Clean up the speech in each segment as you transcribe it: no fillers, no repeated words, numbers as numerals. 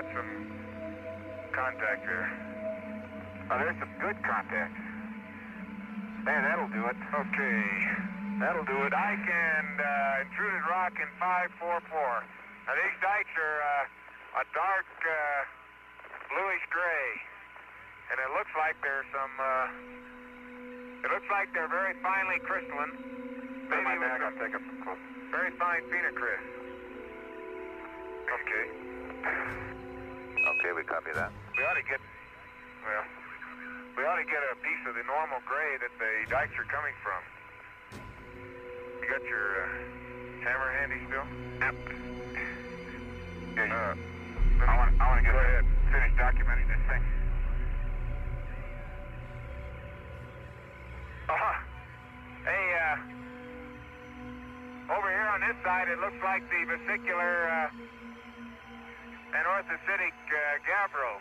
Some contact there. Oh, there's some good contact. There, that'll do it. Okay, that'll do it. Dike and intruded rock in 544. Now these dikes are a dark bluish gray, and it looks like there's some. It looks like they're very finely crystalline. Maybe with some take up some close. very fine phenocryst. Okay. Okay, we copy that. We ought to get, well, we ought to get a piece of the normal gray that the dikes are coming from. You got your hammer handy still? Yep. Yeah. I want to Go ahead. finish documenting this thing. Hey, over here on this side, it looks like the vesicular and orthocytic gabbro.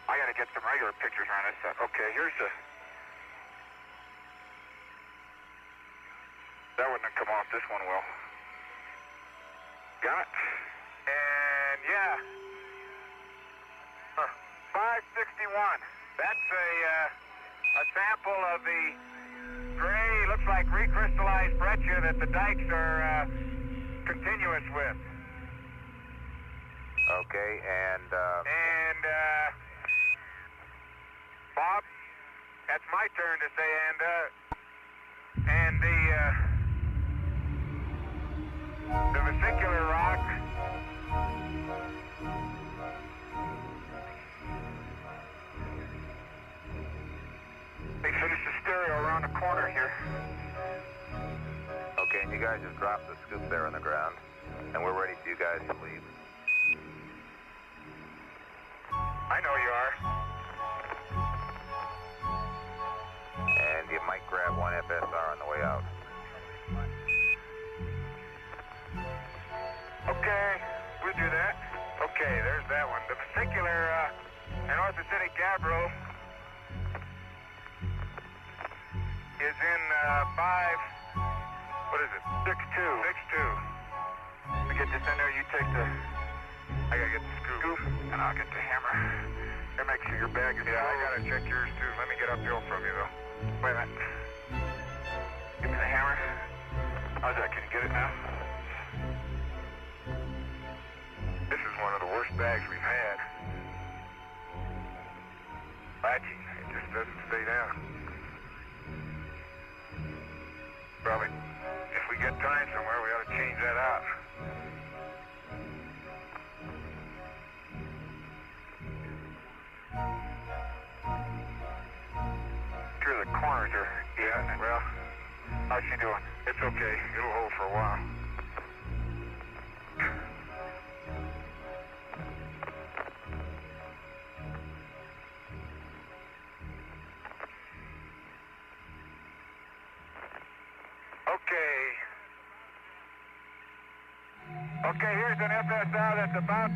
I got to get some regular pictures on this stuff. Okay, here's the. That wouldn't have come off. This one will. Got it. And yeah. 561. That's a sample of the gray, looks like recrystallized breccia that the dikes are continuous with. Okay, and Bob, that's my turn to say, and the vesicular rock. They finished the stereo around the corner here. Okay, and you guys just dropped the scoop there on the ground, and we're ready for you guys to leave. I know you are. And you might grab one FSR on the way out. Okay, we'll do that. Okay, there's that one. The vesicular and orthocytic gabbro is in 6-2. 6-2. We get this in there, you take the... I gotta get the scoop. And I'll get the hammer. And make sure your bag is I gotta check yours too. Let me get uphill from you though. Wait a minute. Give me the hammer. How's that? Can you get it now? This is one of the worst bags we've had. Latching. It just doesn't stay down. Probably, if we get time somewhere, we ought to change that out. Sure, the corners are... Yeah, well, how's she doing? it's okay. It'll hold for a while. Okay, here's an FSR that's about,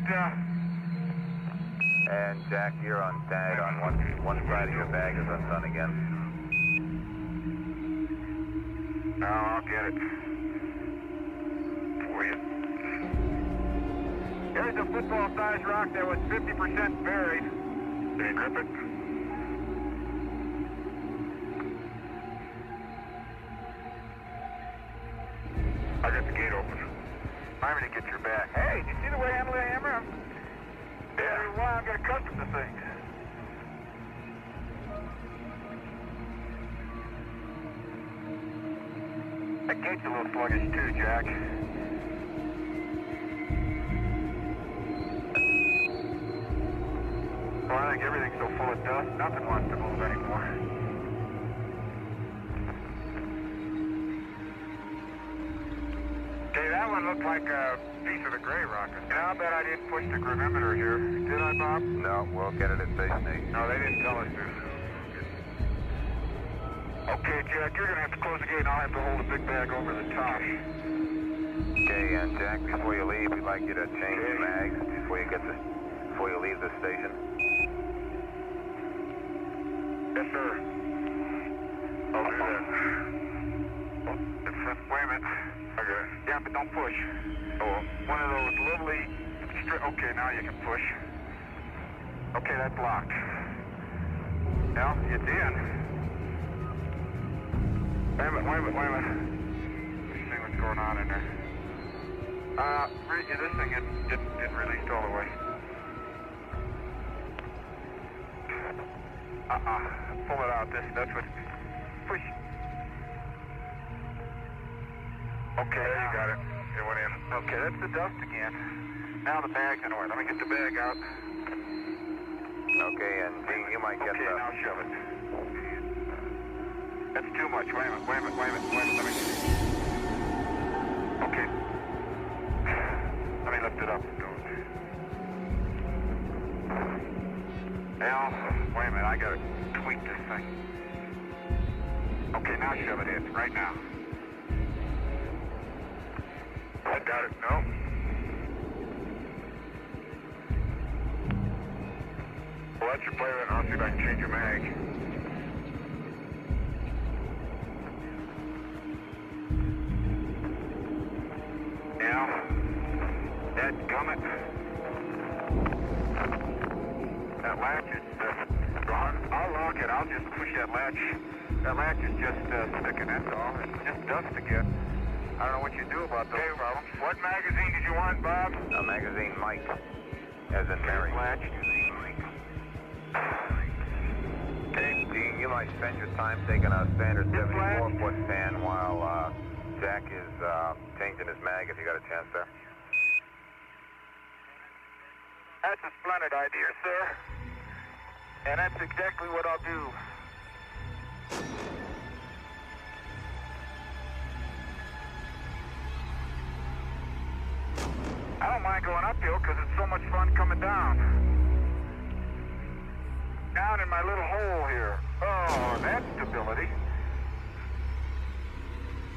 And Jack, you're on tag on one side of your bag is undone again. no, I'll get it for you. Here's a football-sized rock that was 50% buried. Did you grip it? I got the gate open. I'm going to get your bag. Hey, did you see the way I handle the hammer? Yeah. Every while I get accustomed to things. That gate's a little sluggish too, Jack. Well, I think everything's so full of dust, nothing wants to move anymore. Okay, that one looked like a piece of the gray rock. And I'll bet I didn't push the gravimeter here. Did I, Bob? No, we'll get it at station 8. No, they didn't tell us to. Okay, Jack, you're going to have to close the gate and I'll have to hold a big bag over the top. Okay, and Jack, before you leave, we'd like you to change your mags before you leave the station. Yes, sir. I'll do that. Wait a minute. Okay. Yeah, but don't push. Oh, One of those lovely straight. Okay, now you can push. Okay, that's locked. Now, it's in. Wait a minute. Let's see what's going on in there. This thing didn't release all the way. Pull it out. That's what. Push. Okay, there you got it. It went in. Okay, that's the dust again. Now the bag's in order. Let me get the bag out. Okay, and Dean, you might get okay, now shove it. That's too much. Wait a minute. Let me. Okay. Let me lift it up. Now, wait a minute. I gotta tweak this thing. Okay, now shove it in. Right now. I got it. No. Well, let you play with it, and I'll see if I can change your mag. Now, dadgummit. That latch is gone. I'll lock it. I'll just push that latch. That latch is just sticking, that's all. It's just dust again. I don't know what you do about those problems. What magazine did you want, Bob? a magazine Mike, as in Mary. Latch. Okay, Dean, you might spend your time taking a standard 74-foot fan while Jack is changing his mag, if you got a chance there. That's a splendid idea, sir. And that's exactly what I'll do. I don't mind going uphill because it's so much fun coming down. Down in my little hole here. Oh, that's stability.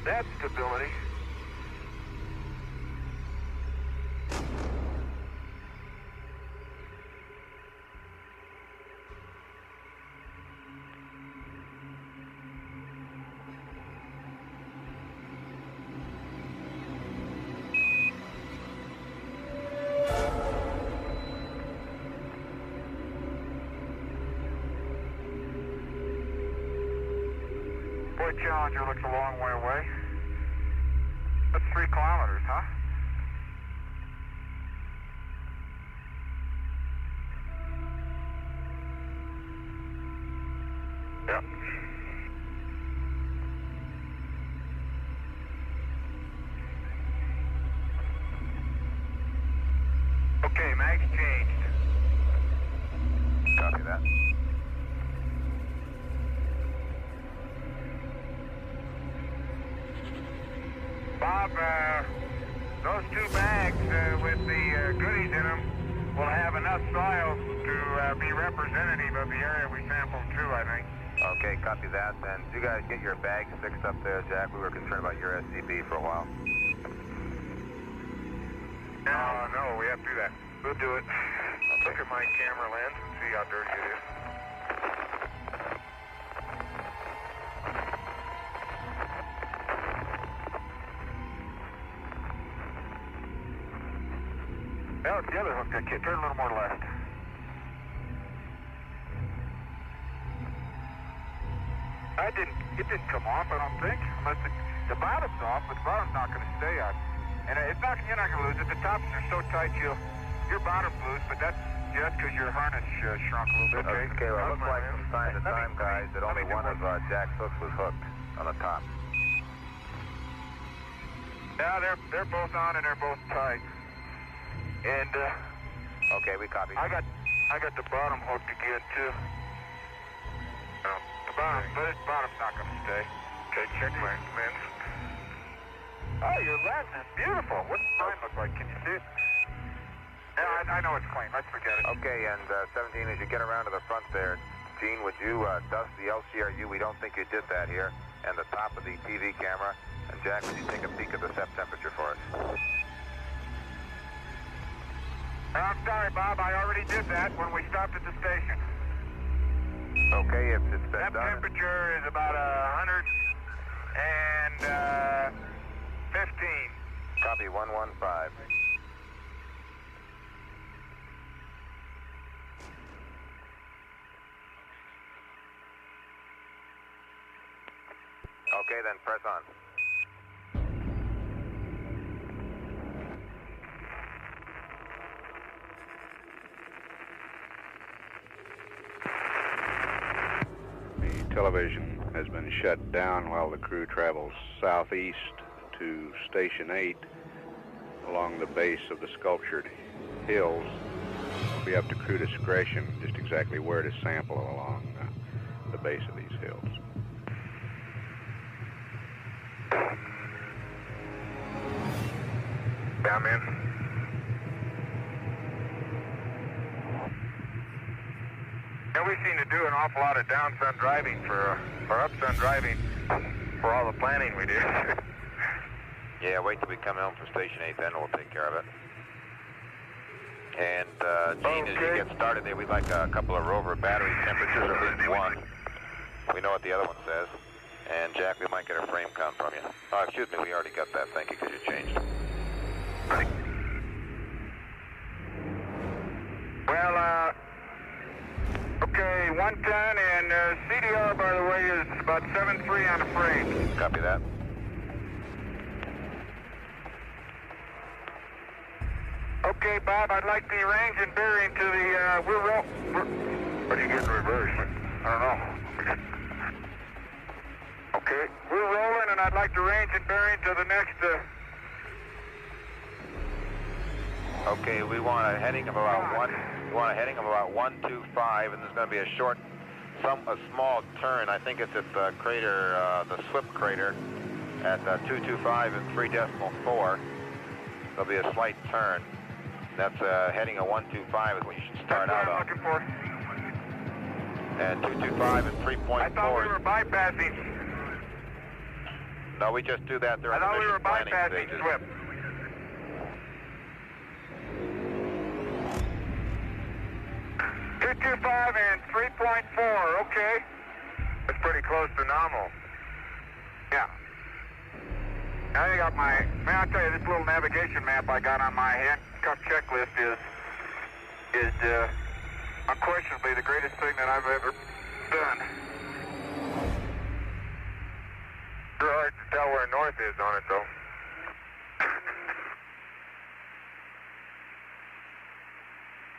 That's stability. Boy, Challenger looks a long way away. That's 3 kilometers, huh? Yep. Okay, mag's changed. Copy that. Bob, those 2 bags with the goodies in them will have enough soil to be representative of the area we sampled too, I think. Okay, copy that. And you guys get your bags fixed up there, Jack. We were concerned about your SCB for a while. No, we have to do that. We'll do it. I'll look at my camera lens and see how dirty it is. No, it's the other hook. That kid, turn a little more left. It didn't come off, I don't think. Unless the bottom's off, but the bottom's not going to stay on. And you're not going to lose it. The tops are so tight, your bottom's loose, but that's just because your harness shrunk a little bit. Okay, well, it looks like from time to time, guys, that only one of Jack's hooks was hooked on the top. Yeah, they're both on and they're both tight. And okay, we copy. I got the bottom hooked again too. But the bottom's not going to stay. Okay, check my lens. Oh, your lens is beautiful. What's mine look like? Can you see it? Yeah, I know it's clean. Let's forget it. Okay, and 17, as you get around to the front there, Gene, would you dust the LCRU? We don't think you did that here. And the top of the TV camera. And Jack, would you take a peek at the SEP temperature for us? I'm sorry, Bob. I already did that when we stopped at the station. Okay, if it's been that done. Temperature is about 115. Copy 115. Okay, then press on. The television has been shut down while the crew travels southeast to Station 8 along the base of the sculptured hills. It'll be up to crew discretion just exactly where to sample along the base of these hills. Come in. And we seem to do an awful lot of down-sun driving or up-sun driving for all the planning we do. Yeah, wait till we come home from Station 8, then we'll take care of it. And, Gene, as you get started there, we'd like a couple of rover battery temperatures, at least one. We know what the other one says. And, Jack, we might get a frame count from you. Oh, excuse me, we already got that. Thank you, because you changed. Well, okay, 110, and CDR, by the way, is about 7.3 on the frame. Copy that. Okay, Bob, I'd like the range and bearing to the, what do you get in reverse? I don't know. Okay, we're rolling, and I'd like the range and bearing to the next, Okay, we want a heading of about 125, and there's going to be a small turn. I think it's at the crater, the SWIP crater, at 225 and 3.4. There'll be a slight turn. That's heading of 125 is what you should start out on. That's what I'm looking for. And 225 and 3.4. I thought we were bypassing. No, we just do that during the mission planning stages. SWIP. 225 and 3.4, okay. That's pretty close to nominal. Yeah. I got my, man, I'll tell you, this little navigation map I got on my handcuff checklist is unquestionably the greatest thing that I've ever done. It's hard to tell where north is on it, though.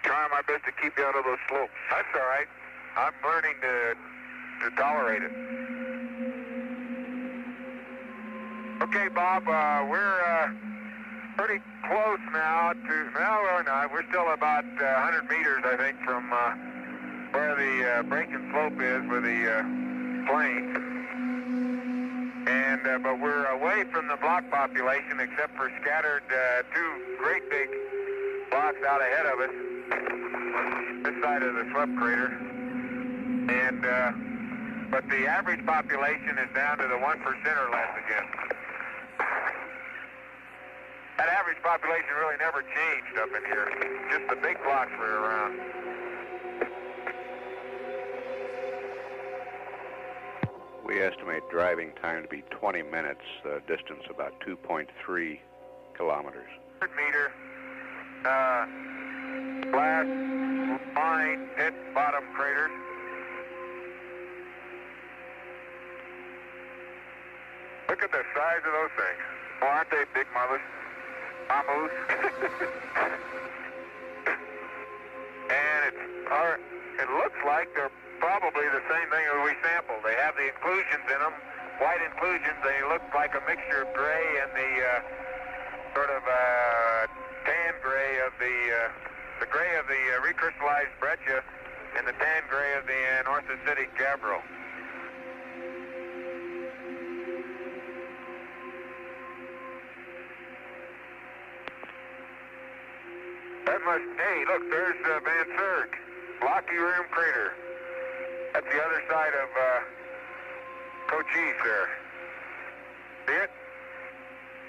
Trying my best to keep you out of those slopes. That's all right. I'm learning to tolerate it. Okay, Bob, we're pretty close now to, no, we're not. We're still about 100 meters, I think, from where the breaking slope is with the plane. And, but we're away from the block population except for scattered two great big blocks out ahead of us. This side of the SWIP crater, and but the average population is down to the 1% or less again. That average population really never changed up in here. Just the big blocks were around. We estimate driving time to be 20 minutes, distance about 2.3 kilometers. 100 meter. Blast, mine, pit, bottom craters. Look at the size of those things. Oh, aren't they big mothers? Mamus. And it looks like they're probably the same thing as we sampled. They have the inclusions in them, white inclusions. They look like a mixture of gray and the sort of tan gray of the gray of the recrystallized breccia and the tan gray of the northacitic gabbro. That must, hey, look, there's Van Serg, Blocky Rim Crater. That's the other side of Cochise there. See it?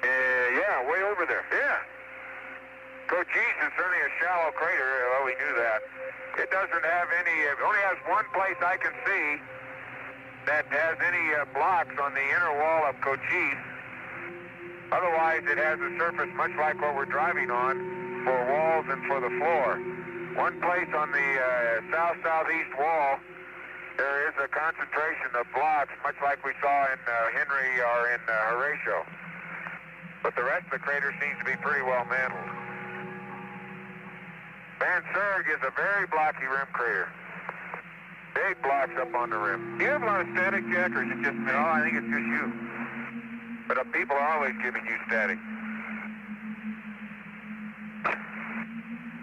Yeah, way over there. Yeah. Cochise is certainly a shallow crater. Well, we knew that. It doesn't have any, it only has one place I can see that has any blocks on the inner wall of Cochise. Otherwise, it has a surface much like what we're driving on for walls and for the floor. One place on the south-southeast wall there is a concentration of blocks, much like we saw in Henry or in Horatio. But the rest of the crater seems to be pretty well mantled. Van Serg is a very blocky rim crater. Big blocks up on the rim. Do you have a lot of static, Jack, or is it just me? No, I think it's just you. But people are always giving you static.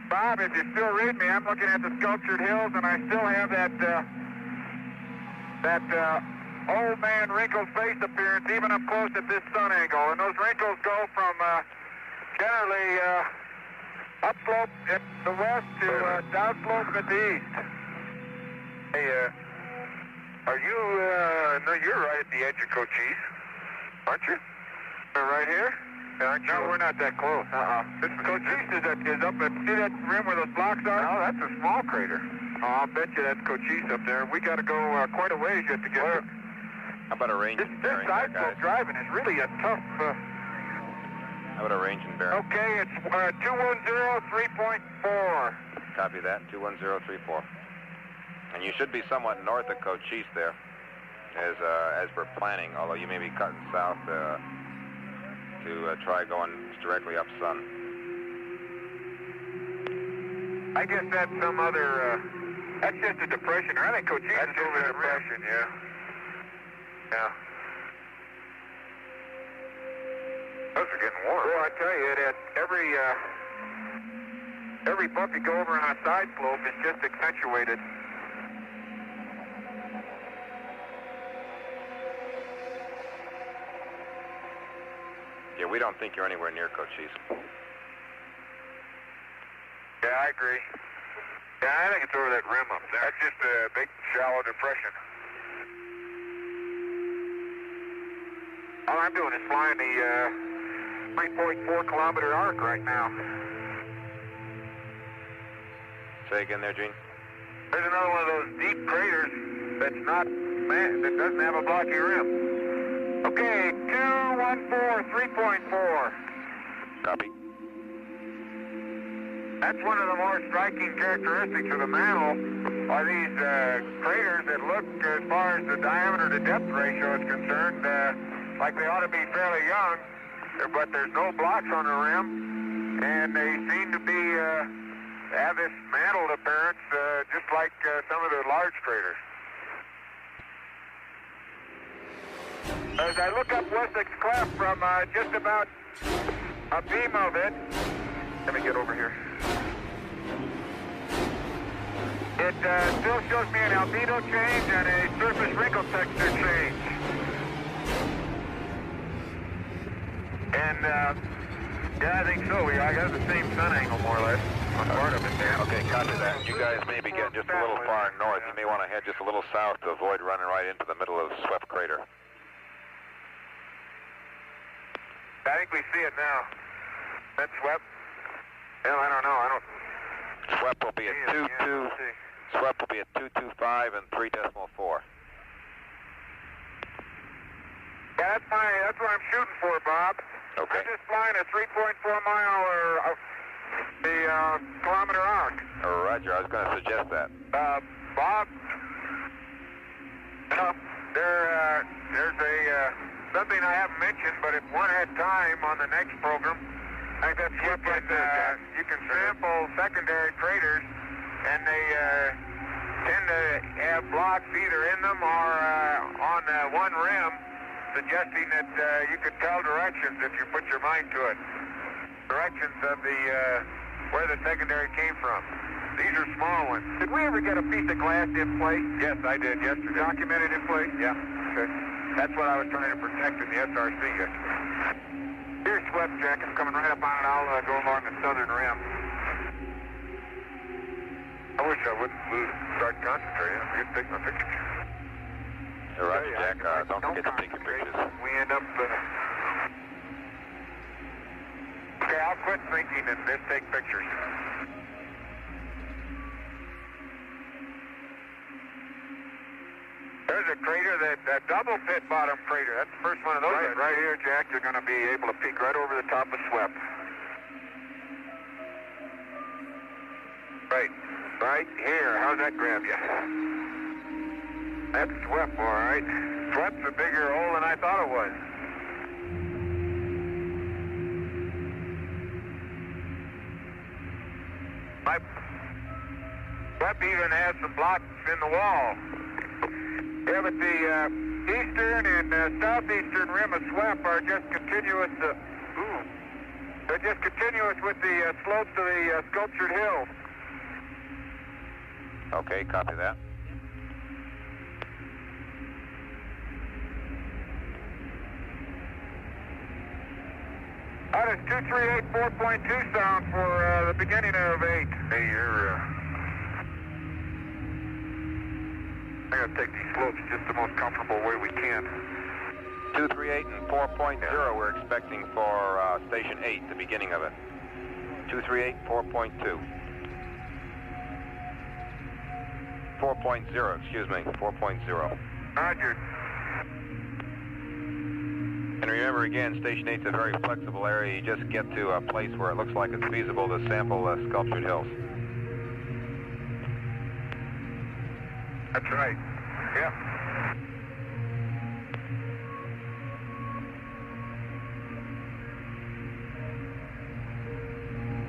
Bob, if you still read me, I'm looking at the sculptured hills, and I still have that old man wrinkled face appearance even up close at this sun angle. And those wrinkles go from generally upslope at the west to downslope at the east. Hey, are you, no, you're right at the edge of Cochise, aren't you? Right here? Aren't you? No, we're not that close. This Cochise is up at, see that rim where those blocks are? No, that's a small crater. Oh, I'll bet you that's Cochise up there. We got to go quite a ways yet to get there. How about a range and bearing? This side slope driving is really a tough... How about a range and bearing? Okay, it's 210-3.4. Copy that, 210-34. And you should be somewhat north of Cochise there, as we're planning, although you may be cutting south to try going directly up sun. I guess that's some other, that's just a depression. I think Cochise is over the depression, yeah. Yeah. Those are getting warm. Well, I tell you, that every bump you go over on a side slope is just accentuated. Yeah, we don't think you're anywhere near Cochise. Yeah, I agree. Yeah, I think it's over that rim up there. That's just a big, shallow depression. All I'm doing is flying the 3.4 kilometer arc right now. Say again there, Gene? There's another one of those deep craters that's not, that doesn't have a blocky rim. Okay, 214, 3.4. Copy. That's one of the more striking characteristics of the mantle are these craters that look, as far as the diameter to depth ratio is concerned, like they ought to be fairly young, but there's no blocks on the rim, and they seem to be have this mantled appearance, just like some of the large craters. As I look up Wessex Cleft from just about a beam of it, let me get over here. It still shows me an albedo change and a surface wrinkle texture change. And, yeah, I think so. I got the same sun angle, more or less, on part of it there. Okay, copy that. You guys may be getting just a little far north. You may want to head just a little south to avoid running right into the middle of Swept Crater. I think we see it now. That Swept? Well, I don't know. Swept will be at 2.2. Swept will be at 2.25 and 3.4. Yeah, that's what I'm shooting for, Bob. Okay. I'm just flying a 3.4 mile or the kilometer arc. Roger, I was going to suggest that. Bob, there's something I haven't mentioned, but if one had time on the next program, I think that's you can sample secondary craters, and they tend to have blocks either in them or on one rim, suggesting that you could tell directions if you put your mind to it. Directions of the where the secondary came from. These are small ones. Did we ever get a piece of glass in place? Yes, I did yesterday. Documented in place? Yeah. Okay. That's what I was trying to protect in the SRC yesterday. Here's Swept, Jack. I'm coming right up on it. I'll go along the southern rim. I wish I wouldn't start concentrating. I'm just taking my pictures. Roger, Jack. Don't forget to take your pictures. We end up... Okay, I'll quit thinking and just take pictures. There's a crater, that double pit bottom crater. That's the first one of those. Right here, Jack. You're going to be able to peek right over the top of Swept. Right here. How's that grab you? That's SWEP, all right. SWEP's a bigger hole than I thought it was. SWEP even has some blocks in the wall. Yeah, but the eastern and southeastern rim of SWEP are just continuous. They're just continuous with the slopes of the sculptured hill. Okay, copy that. How does 238.4.2 sound for the beginning of 8? Hey, you're... I gotta take these slopes just the most comfortable way we can. 238 and 4.0 we're expecting for station 8, the beginning of it. 238, 4.2. 4.0, excuse me, 4.0. Roger. And remember again, Station 8's a very flexible area. You just get to a place where it looks like it's feasible to sample the sculptured hills. That's right. Yeah.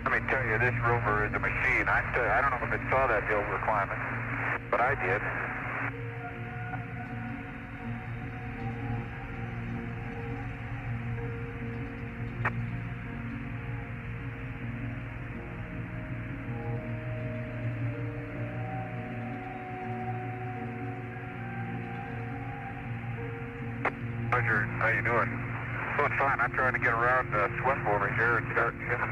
Let me tell you, this rover is a machine. I don't know if it saw that hill we're climbing, but I did. Roger, how you doing? Doing fine. I'm trying to get around SWEP over here and start getting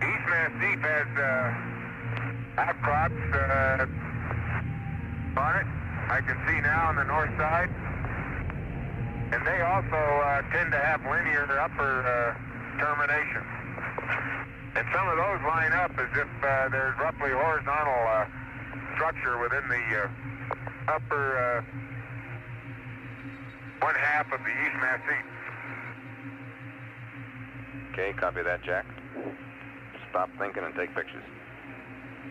East Massif has outcrops on it. I can see now on the north side. And they also tend to have linear upper terminations. And some of those line up as if there's roughly horizontal structure within the upper one half of the East Massif. Okay, copy that, Jack. Stop thinking and take pictures.